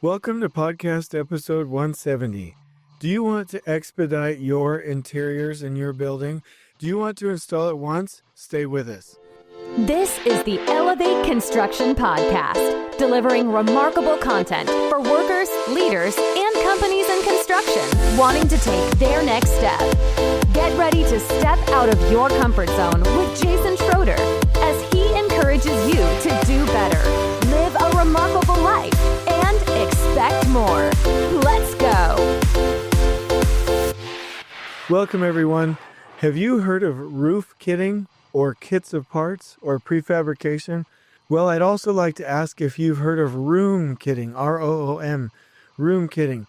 Welcome to podcast episode 170. Do you want to expedite your interiors in your building? Do you want to install it once? Stay with us. This is the Elevate Construction Podcast, delivering remarkable content for workers, leaders, and companies in construction wanting to take their next step. Get ready to step out of your comfort zone with Jason Schroeder as he encourages you to do better, live a remarkable life, and expect more. Let's go. Welcome, everyone. Have you heard of roof kitting or kits of parts or prefabrication? Well, I'd also like to ask if you've heard of room kitting, R-O-O-M, room kitting,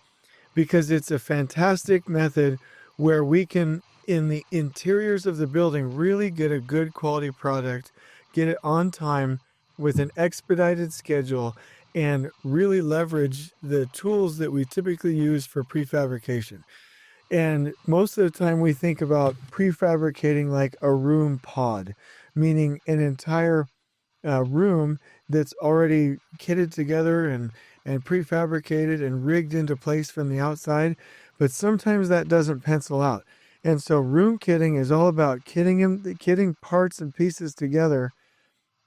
because it's a fantastic method where we can, in the interiors of the building, really get a good quality product, get it on time with an expedited schedule, and really leverage the tools that we typically use for prefabrication. And most of the time we think about prefabricating like a room pod, meaning an entire room that's already kitted together and prefabricated and rigged into place from the outside. But sometimes that doesn't pencil out. And so room kitting is all about kitting parts and pieces together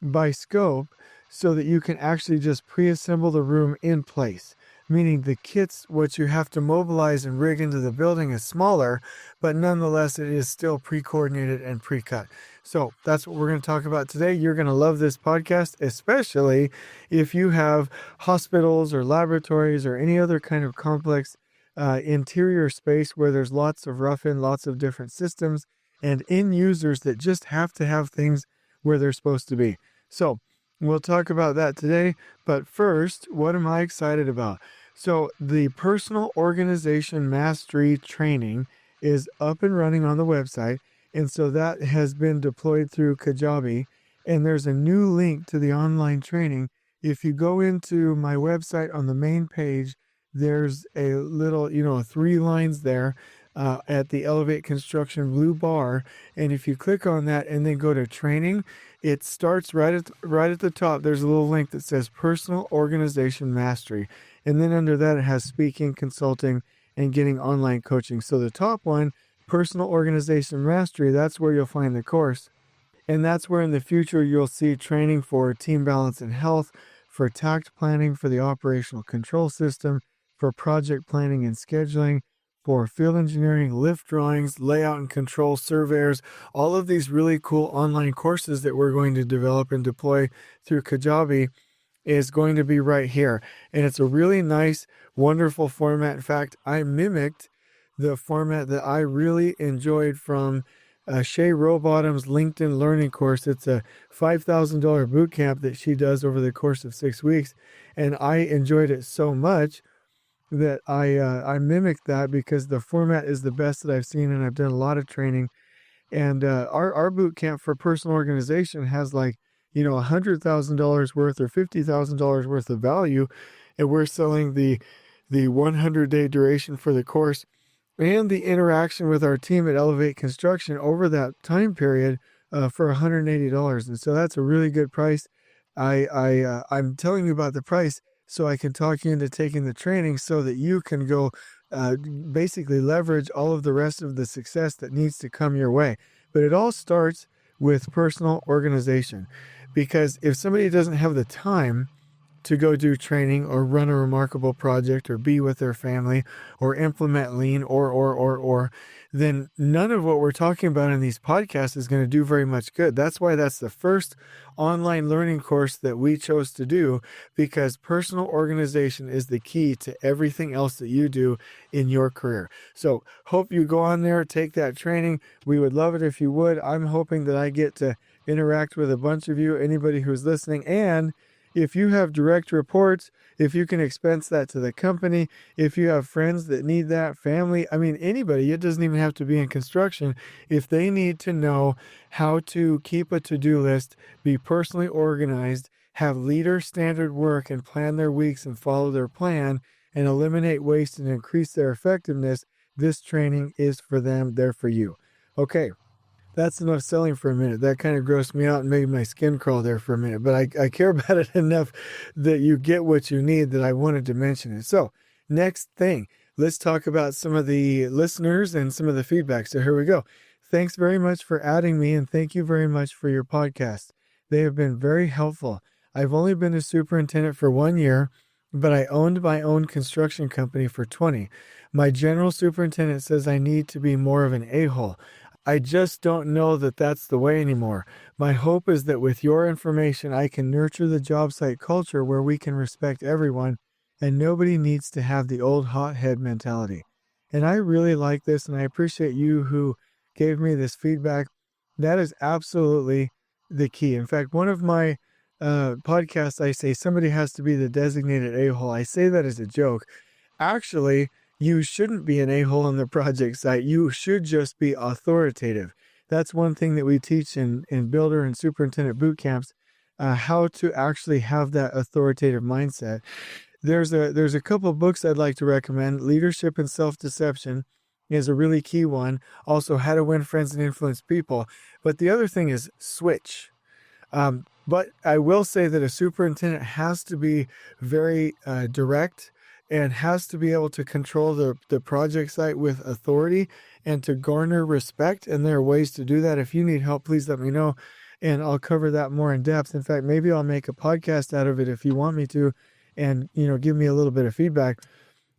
by scope so that you can actually just pre-assemble the room in place. Meaning the kits, what you have to mobilize and rig into the building is smaller, but nonetheless it is still pre-coordinated and pre-cut. So that's what we're going to talk about today. You're going to love this podcast, especially if you have hospitals or laboratories or any other kind of complex interior space where there's lots of roughin, lots of different systems, and end users that just have to have things where they're supposed to be. So we'll talk about that today. But first, what am I excited about? So the Personal Organization Mastery training is up and running on the website. And so that has been deployed through Kajabi. And there's a new link to the online training. If you go into my website on the main page, there's a little, 3 lines there at the Elevate Construction blue bar. And if you click on that and then go to training, it starts right at the top. There's a little link that says Personal Organization Mastery. And then under that, it has speaking, consulting, and getting online coaching. So the top one, Personal Organization Mastery, that's where you'll find the course. And that's where in the future you'll see training for team balance and health, for tact planning, for the operational control system, for project planning and scheduling, for field engineering, lift drawings, layout and control, surveyors, all of these really cool online courses that we're going to develop and deploy through Kajabi is going to be right here. And it's a really nice, wonderful format. In fact, I mimicked the format that I really enjoyed from Shay Rowbottom's LinkedIn learning course. It's a $5,000 boot camp that she does over the course of 6 weeks. And I enjoyed it so much that I mimicked that because the format is the best that I've seen, and I've done a lot of training. And our boot camp for personal organization has $100,000 worth or $50,000 worth of value, and we're selling the 100-day duration for the course and the interaction with our team at Elevate Construction over that time period for $180. And so that's a really good price. I'm telling you about the price so I can talk you into taking the training so that you can go basically leverage all of the rest of the success that needs to come your way. But it all starts with personal organization, because if somebody doesn't have the time to go do training or run a remarkable project or be with their family or implement lean or, then none of what we're talking about in these podcasts is going to do very much good. That's why that's the first online learning course that we chose to do, because personal organization is the key to everything else that you do in your career. So hope you go on there, take that training. We would love it if you would. I'm hoping that I get to interact with a bunch of you, anybody who's listening. And if you have direct reports, if you can expense that to the company, if you have friends that need that, family, anybody, it doesn't even have to be in construction. If they need to know how to keep a to-do list, be personally organized, have leader standard work and plan their weeks and follow their plan and eliminate waste and increase their effectiveness, this training is for them. They're for you. Okay. That's enough selling for a minute. That kind of grossed me out and made my skin crawl there for a minute. But I care about it enough that you get what you need that I wanted to mention it. So, next thing, let's talk about some of the listeners and some of the feedback. So, here we go. Thanks very much for adding me, and thank you very much for your podcast. They have been very helpful. I've only been a superintendent for 1 year, but I owned my own construction company for 20. My general superintendent says I need to be more of an a-hole. I just don't know that that's the way anymore. My hope is that with your information, I can nurture the job site culture where we can respect everyone and nobody needs to have the old hothead mentality. And I really like this, and I appreciate you who gave me this feedback. That is absolutely the key. In fact, one of my podcasts, I say somebody has to be the designated a-hole. I say that as a joke. Actually, you shouldn't be an a-hole on the project site. You should just be authoritative. That's one thing that we teach in builder and superintendent boot camps, how to actually have that authoritative mindset. There's a couple of books I'd like to recommend. Leadership and Self-Deception is a really key one. Also, How to Win Friends and Influence People. But the other thing is switch. But I will say that a superintendent has to be very direct and has to be able to control the project site with authority and to garner respect. And there are ways to do that. If you need help, please let me know, and I'll cover that more in depth. In fact, maybe I'll make a podcast out of it if you want me to, and give me a little bit of feedback.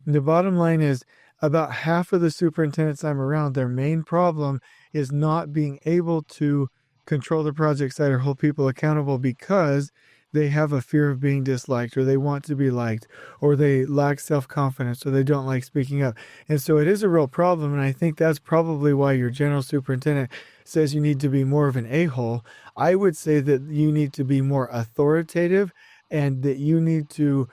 The bottom line is about half of the superintendents I'm around, their main problem is not being able to control the project site or hold people accountable because they have a fear of being disliked, or they want to be liked, or they lack self-confidence, or they don't like speaking up. And so it is a real problem, and I think that's probably why your general superintendent says you need to be more of an a-hole. I would say that you need to be more authoritative, and that you need to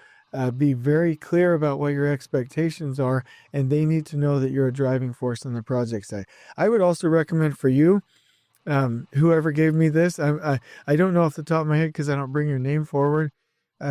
be very clear about what your expectations are, and they need to know that you're a driving force on the project site. I would also recommend for you, whoever gave me this, I don't know off the top of my head because I don't bring your name forward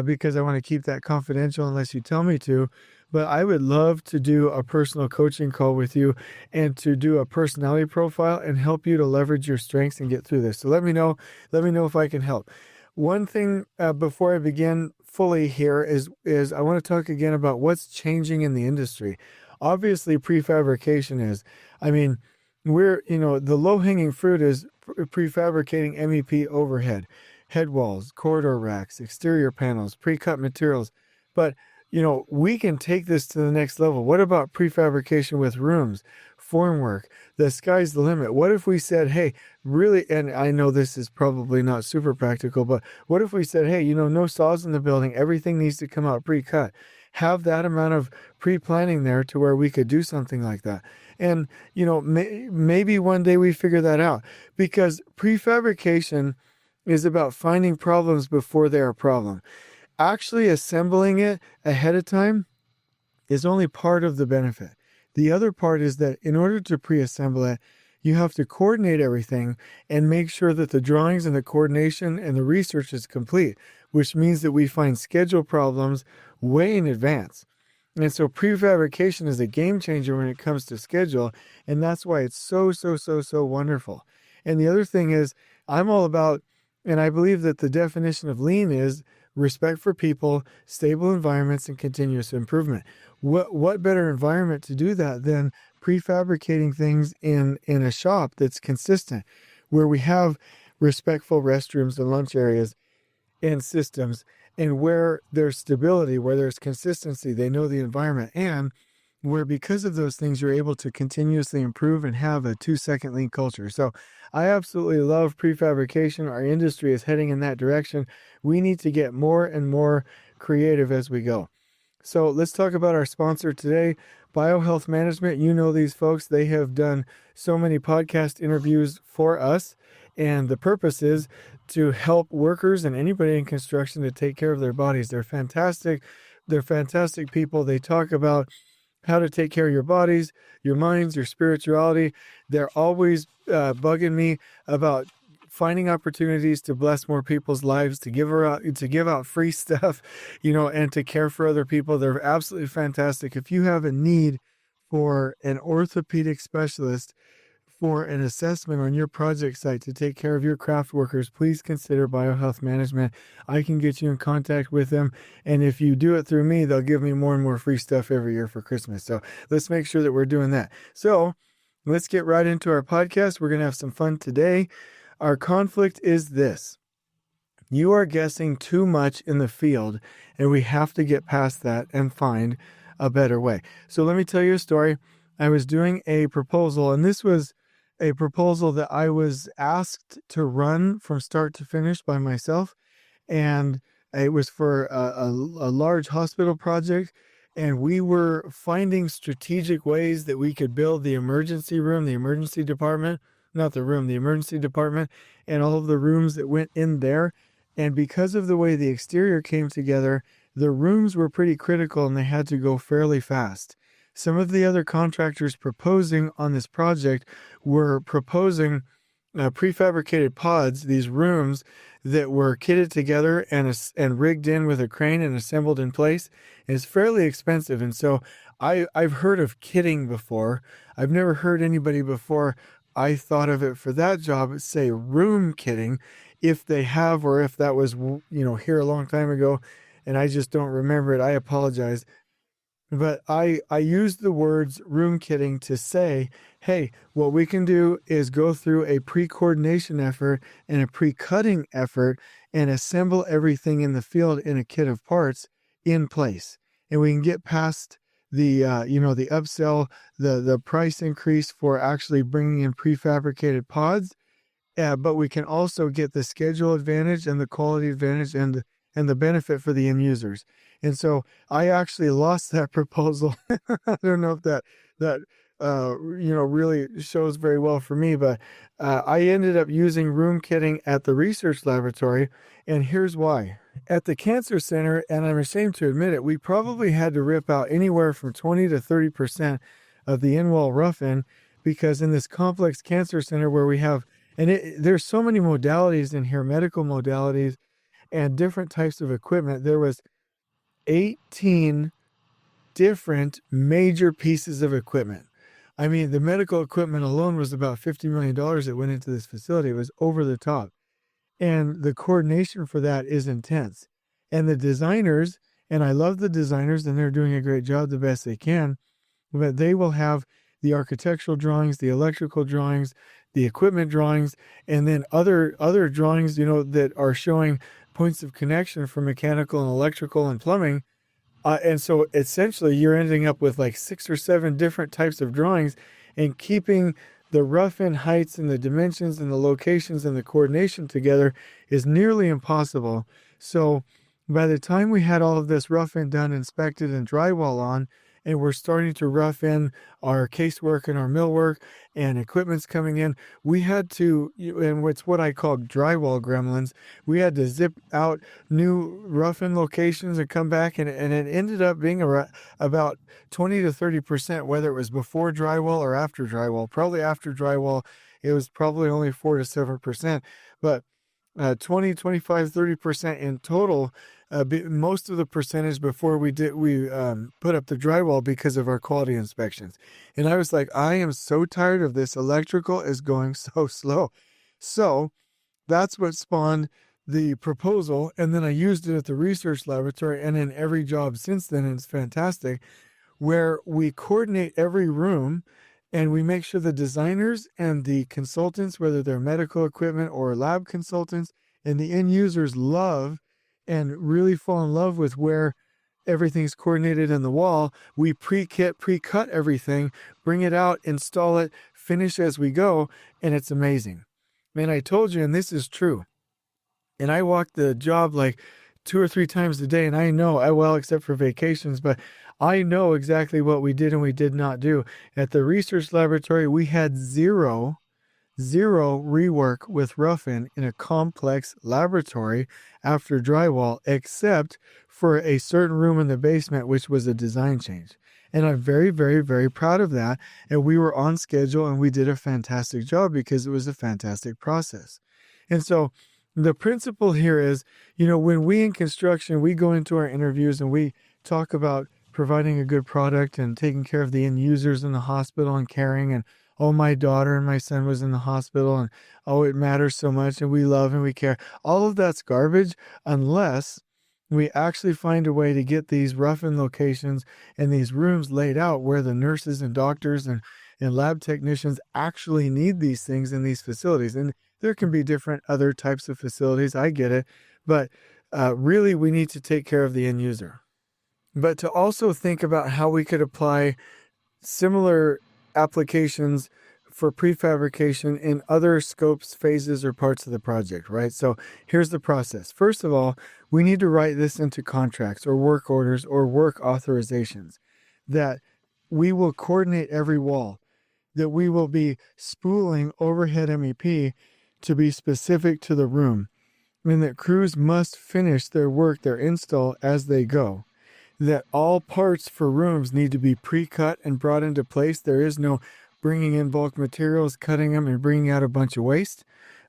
because I want to keep that confidential unless you tell me to, but I would love to do a personal coaching call with you and to do a personality profile and help you to leverage your strengths and get through this. So let me know if I can help. One thing before I begin fully here is I want to talk again about what's changing in the industry. Obviously, prefabrication is, the low-hanging fruit is prefabricating MEP overhead, head walls, corridor racks, exterior panels, pre-cut materials. But, we can take this to the next level. What about prefabrication with rooms, formwork? The sky's the limit. What if we said, hey, really, and I know this is probably not super practical, but what if we said, hey, no saws in the building, everything needs to come out pre-cut. Have that amount of pre-planning there to where we could do something like that. And, maybe one day we figure that out, because prefabrication is about finding problems before they're a problem. Actually assembling it ahead of time is only part of the benefit. The other part is that in order to pre-assemble it, you have to coordinate everything and make sure that the drawings and the coordination and the research is complete, which means that we find schedule problems way in advance. And so prefabrication is a game changer when it comes to schedule, and that's why it's so wonderful. And the other thing is, I'm all about, and I believe that the definition of lean is respect for people, stable environments, and continuous improvement. What better environment to do that than prefabricating things in a shop that's consistent, where we have respectful restrooms and lunch areas and systems, and where there's stability, where there's consistency, they know the environment, and where because of those things, you're able to continuously improve and have a 2-second lean culture. So I absolutely love prefabrication. Our industry is heading in that direction. We need to get more and more creative as we go. So let's talk about our sponsor today, Biohealth Management. You know these folks. They have done so many podcast interviews for us, and the purpose is to help workers and anybody in construction to take care of their bodies. They're fantastic. They're fantastic people. They talk about how to take care of your bodies, your minds, your spirituality. They're always bugging me about finding opportunities to bless more people's lives, to give out free stuff, and to care for other people. They're absolutely fantastic. If you have a need for an orthopedic specialist for an assessment on your project site to take care of your craft workers, please consider BioHealth Management. I can get you in contact with them. And if you do it through me, they'll give me more and more free stuff every year for Christmas. So let's make sure that we're doing that. So let's get right into our podcast. We're going to have some fun today. Our conflict is this. You are guessing too much in the field, and we have to get past that and find a better way. So let me tell you a story. I was doing a proposal, and this was a proposal that I was asked to run from start to finish by myself. And it was for a large hospital project. And we were finding strategic ways that we could build the emergency room, the emergency department, not the room, the emergency department, and all of the rooms that went in there. And because of the way the exterior came together, the rooms were pretty critical and they had to go fairly fast. Some of the other contractors proposing on this project were proposing prefabricated pods, these rooms that were kitted together and rigged in with a crane and assembled in place. It's fairly expensive. And so I've heard of kitting before. I've never heard anybody before. I thought of it for that job, say room kitting, if they have, or if that was, here a long time ago and I just don't remember it. I apologize. But I used the words room kitting to say, hey, what we can do is go through a pre-coordination effort and a pre-cutting effort and assemble everything in the field in a kit of parts in place. And we can get past the upsell, the price increase for actually bringing in prefabricated pods. But we can also get the schedule advantage and the quality advantage and the benefit for the end users. And so I actually lost that proposal. I don't know if that really shows very well for me, but I ended up using room kitting at the research laboratory. And here's why. At the cancer center, and I'm ashamed to admit it, we probably had to rip out anywhere from 20 to 30% of the inwall roughin, because in this complex cancer center where we have, there's so many modalities in here, medical modalities and different types of equipment. There was 18 different major pieces of equipment. I mean, the medical equipment alone was about $50 million that went into this facility. It was over the top. And the coordination for that is intense. And the designers, and I love the designers, and they're doing a great job the best they can, but they will have the architectural drawings, the electrical drawings, the equipment drawings, and then other drawings, that are showing points of connection for mechanical and electrical and plumbing. And so essentially you're ending up with like 6 or 7 different types of drawings, and keeping the rough-in heights and the dimensions and the locations and the coordination together is nearly impossible. So by the time we had all of this rough-in done, inspected, and drywall on, and we're starting to rough in our casework and our millwork and equipment's coming in, we had to, and it's what I call drywall gremlins, we had to zip out new rough-in locations and come back, and it ended up being about 20 to 30%, whether it was before drywall or after drywall. Probably after drywall, it was probably only 4 to 7%, but 20, 25, 30% in total. Most of the percentage before we put up the drywall because of our quality inspections. And I was like, I am so tired of this. Electrical is going so slow. So that's what spawned the proposal. And then I used it at the research laboratory and in every job since then. And it's fantastic, where we coordinate every room and we make sure the designers and the consultants, whether they're medical equipment or lab consultants, and the end users love and really fall in love with where everything's coordinated in the wall. We pre-kit, pre-cut everything, bring it out, install it, finish as we go, and it's amazing. Man, I told you, and this is true. And I walk the job like 2 or 3 times a day, and I know, well, except for vacations, but I know exactly what we did and we did not do. At the research laboratory, we had zero rework with roughin in a complex laboratory after drywall, except for a certain room in the basement, which was a design change. And I'm very, very, very proud of that. And we were on schedule and we did a fantastic job because it was a fantastic process. And so the principle here is, when we in construction, we go into our interviews and we talk about providing a good product and taking care of the end users in the hospital and caring and oh, my daughter and my son was in the hospital, and oh, it matters so much, and we love and we care. All of that's garbage unless we actually find a way to get these roughin locations and these rooms laid out where the nurses and doctors and lab technicians actually need these things in these facilities. And there can be different other types of facilities. I get it. But really, we need to take care of the end user. But to also think about how we could apply similar applications for prefabrication in other scopes, phases, or parts of the project, right? So here's the process. First of all, we need to write this into contracts or work orders or work authorizations that we will coordinate every wall, that we will be spooling overhead MEP to be specific to the room, and that crews must finish their work, their install as they go. That all parts for rooms need to be pre-cut and brought into place. There is no bringing in bulk materials, cutting them, and bringing out a bunch of waste.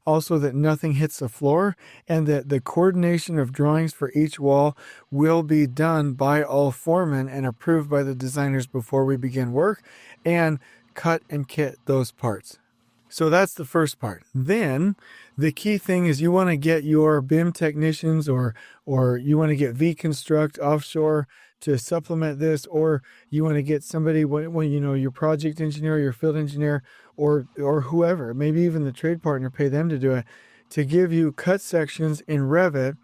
Also, that nothing hits the floor, and that the coordination of drawings for each wall will be done by all foremen and approved by the designers before we begin work, and cut and kit those parts. So that's the first part. Then the key thing is you want to get your BIM technicians or you want to get V-Construct offshore to supplement this, or you want to get somebody, when you know, your project engineer, your field engineer, or whoever, maybe even the trade partner, pay them to do it, to give you cut sections in Revit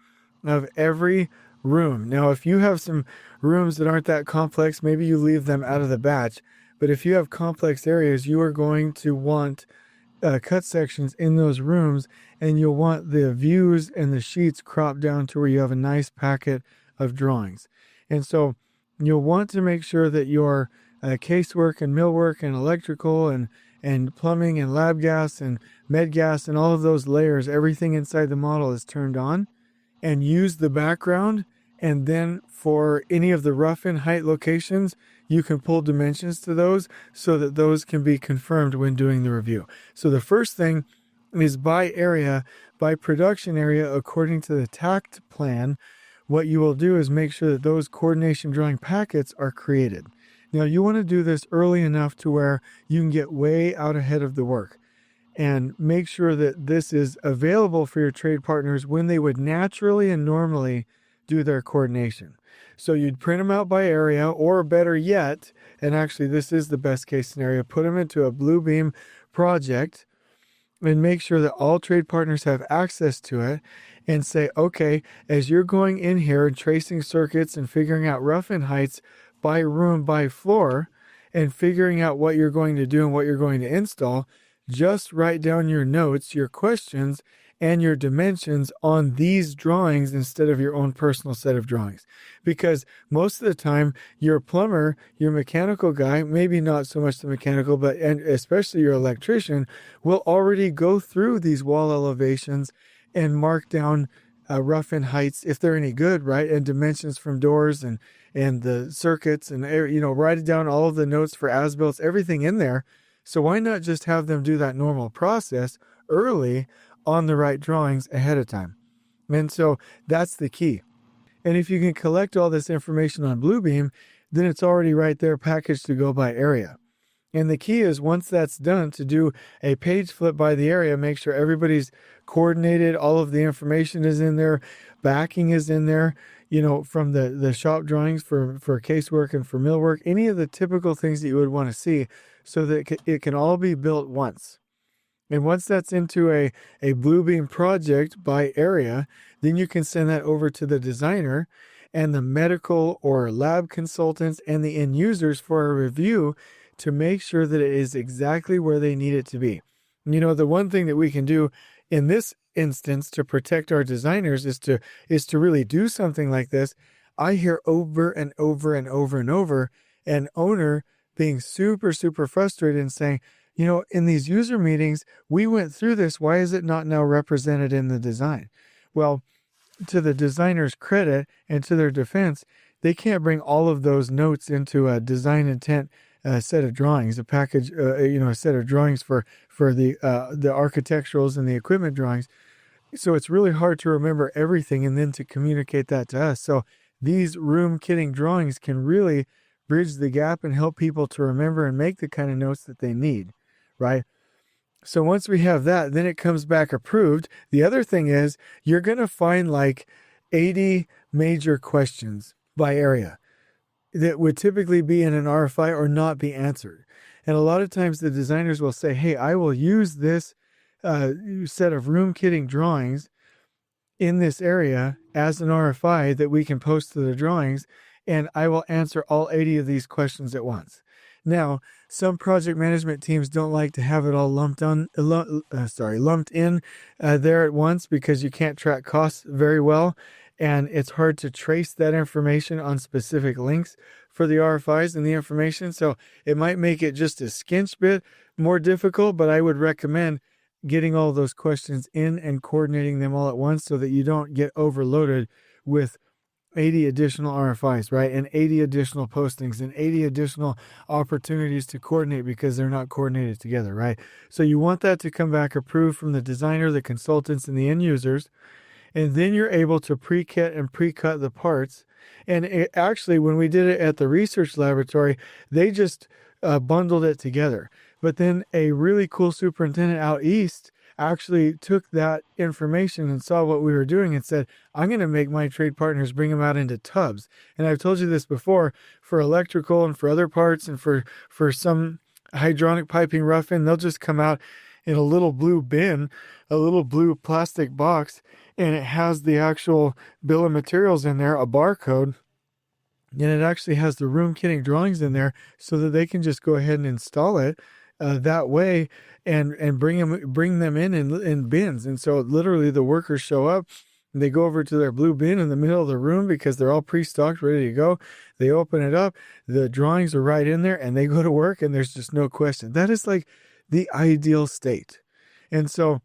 of every room. Now, if you have some rooms that aren't that complex, maybe you leave them out of the batch. But if you have complex areas, you are going to want cut sections in those rooms, and you'll want the views and the sheets cropped down to where you have a nice packet of drawings. And so you'll want to make sure that your casework and millwork and electrical and plumbing and lab gas and med gas and all of those layers, everything inside the model is turned on, and use the background. And then for any of the roughin height locations, you can pull dimensions to those so that those can be confirmed when doing the review. So the first thing is by area, by production area, according to the TACT plan. What you will do is make sure that those coordination drawing packets are created. Now, you want to do this early enough to where you can get way out ahead of the work and make sure that this is available for your trade partners when they would naturally and normally do their coordination. So you'd print them out by area, or better yet, and actually this is the best case scenario, put them into a Bluebeam project and make sure that all trade partners have access to it, and say, okay, as you're going in here and tracing circuits and figuring out roughin heights by room, by floor, and figuring out what you're going to do and what you're going to install, just write down your notes, your questions, and your dimensions on these drawings instead of your own personal set of drawings. Because most of the time, your plumber, your mechanical guy, maybe not so much the mechanical, but and especially your electrician, will already go through these wall elevations and mark down roughin heights, if they're any good, right? And dimensions from doors and the circuits, and, you know, write down all of the notes for asbuilts, everything in there. So why not just have them do that normal process early on the right drawings ahead of time? And so that's the key. And if you can collect all this information on Bluebeam, then it's already right there packaged to go by area. And the key is, once that's done, to do a page flip by the area, make sure everybody's coordinated, all of the information is in there, backing is in there, you know, from the shop drawings for casework and for millwork, any of the typical things that you would want to see, so that it can all be built once. And once that's into a Bluebeam project by area, then you can send that over to the designer and the medical or lab consultants and the end users for a review to make sure that it is exactly where they need it to be. You know, the one thing that we can do in this instance to protect our designers is to really do something like this. I hear over and over and over and over an owner being super, super frustrated and saying, you know, in these user meetings, we went through this. Why is it not now represented in the design? Well, to the designer's credit and to their defense, they can't bring all of those notes into a design intent set of drawings, a package, a set of drawings for the architecturals and the equipment drawings. So it's really hard to remember everything and then to communicate that to us. So these room kitting drawings can really bridge the gap and help people to remember and make the kind of notes that they need, right? So once we have that, then it comes back approved. The other thing is you're going to find like 80 major questions by area that would typically be in an RFI or not be answered. And a lot of times the designers will say, hey, I will use this set of room kitting drawings in this area as an RFI that we can post to the drawings, and I will answer all 80 of these questions at once. Now, some project management teams don't like to have it all lumped in there at once because you can't track costs very well, and it's hard to trace that information on specific links for the RFIs and the information. So it might make it just a skinch bit more difficult, but I would recommend getting all those questions in and coordinating them all at once so that you don't get overloaded with 80 additional RFIs, right? And 80 additional postings and 80 additional opportunities to coordinate because they're not coordinated together, right? So you want that to come back approved from the designer, the consultants, and the end users. And then you're able to pre-kit and pre-cut the parts. And actually, when we did it at the research laboratory, they just bundled it together. But then a really cool superintendent out east actually took that information and saw what we were doing and said, I'm going to make my trade partners bring them out into tubs. And I've told you this before, for electrical and for other parts and for some hydronic piping roughin, they'll just come out in a little blue bin, a little blue plastic box, and it has the actual bill of materials in there, a barcode, and it actually has the room kitting drawings in there so that they can just go ahead and install it that way and bring them in bins. And so literally the workers show up, and they go over to their blue bin in the middle of the room because they're all pre-stocked, ready to go. They open it up, the drawings are right in there, and they go to work, and there's just no question. That is like the ideal state. And so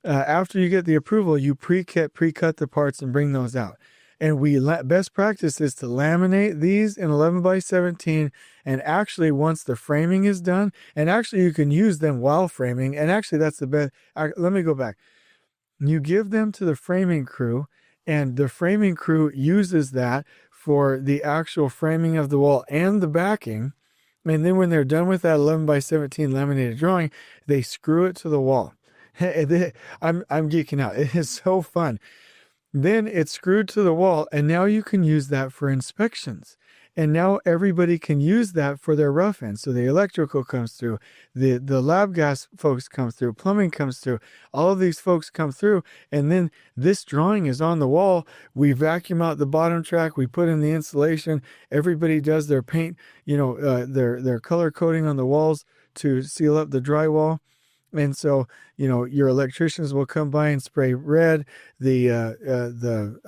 after you get the approval, you pre-cut the parts and bring those out. And best practice is to laminate these in 11x17. And actually, once the framing is done, and actually you can use them while framing. And actually, that's the best. Let me go back. You give them to the framing crew, and the framing crew uses that for the actual framing of the wall and the backing. And then when they're done with that 11x17 laminated drawing, they screw it to the wall. I'm geeking out. It is so fun. Then it's screwed to the wall, and now you can use that for inspections. And now everybody can use that for their roughin. So the electrical comes through, the lab gas folks come through, plumbing comes through, all of these folks come through, and then this drawing is on the wall. We vacuum out the bottom track, we put in the insulation, everybody does their paint, their color coding on the walls to seal up the drywall. And so, your electricians will come by and spray red. The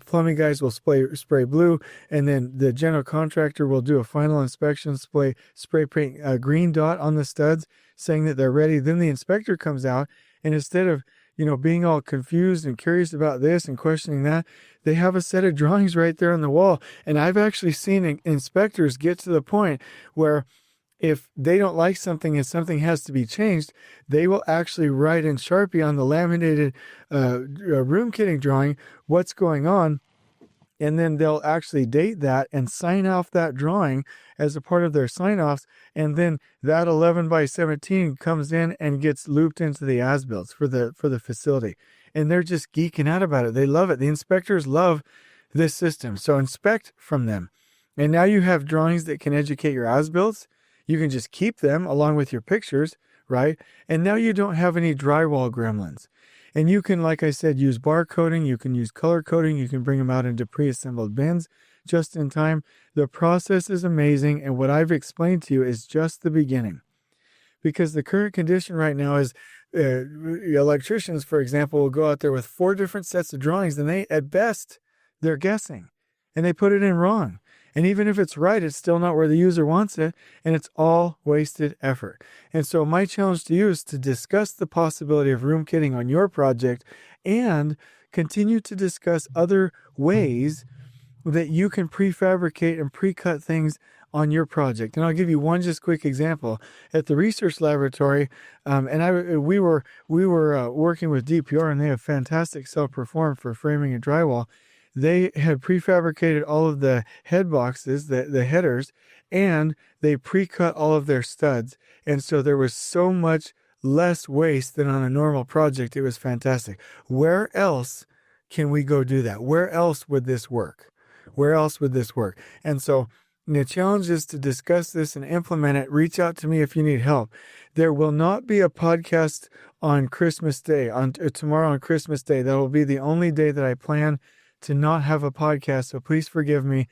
plumbing guys will spray blue, and then the general contractor will do a final inspection, spray paint a green dot on the studs, saying that they're ready. Then the inspector comes out, and instead of being all confused and curious about this and questioning that, they have a set of drawings right there on the wall. And I've actually seen inspectors get to the point where, if they don't like something and something has to be changed, they will actually write in Sharpie on the laminated room kitting drawing what's going on, and then they'll actually date that and sign off that drawing as a part of their sign-offs, and then that 11x17 comes in and gets looped into the asbuilts for the facility. And they're just geeking out about it. They love it. The inspectors love this system. So inspect from them. And now you have drawings that can educate your asbuilts. You can just keep them along with your pictures, right? And now you don't have any drywall gremlins. And you can, like I said, use barcoding. You can use color coding. You can bring them out into pre-assembled bins just in time. The process is amazing. And what I've explained to you is just the beginning. Because the current condition right now is electricians, for example, will go out there with 4 different sets of drawings, and at best, they're guessing. And they put it in wrong. And even if it's right, it's still not where the user wants it, and it's all wasted effort. And so my challenge to you is to discuss the possibility of room kitting on your project and continue to discuss other ways that you can prefabricate and pre-cut things on your project. And I'll give you one just quick example. At the research laboratory, we were working with DPR, and they have fantastic self-perform for framing and drywall. They had prefabricated all of the head boxes, the headers, and they pre-cut all of their studs. And so there was so much less waste than on a normal project. It was fantastic. Where else can we go do that? Where else would this work? Where else would this work? And so the challenge is to discuss this and implement it. Reach out to me if you need help. There will not be a podcast on Christmas Day, tomorrow on Christmas Day. That will be the only day that I plan to not have a podcast. So please forgive me.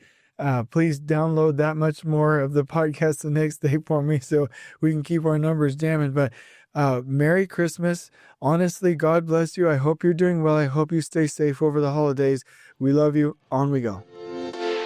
Please download that much more of the podcast the next day for me so we can keep our numbers jamming. But Merry Christmas. Honestly, God bless you. I hope you're doing well. I hope you stay safe over the holidays. We love you. On we go.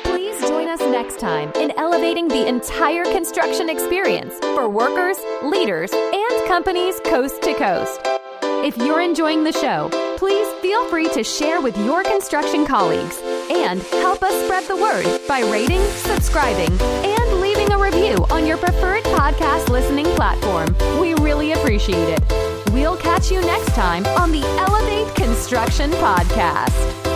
Please join us next time in elevating the entire construction experience for workers, leaders, and companies coast to coast. If you're enjoying the show, please feel free to share with your construction colleagues and help us spread the word by rating, subscribing, and leaving a review on your preferred podcast listening platform. We really appreciate it. We'll catch you next time on the Elevate Construction Podcast.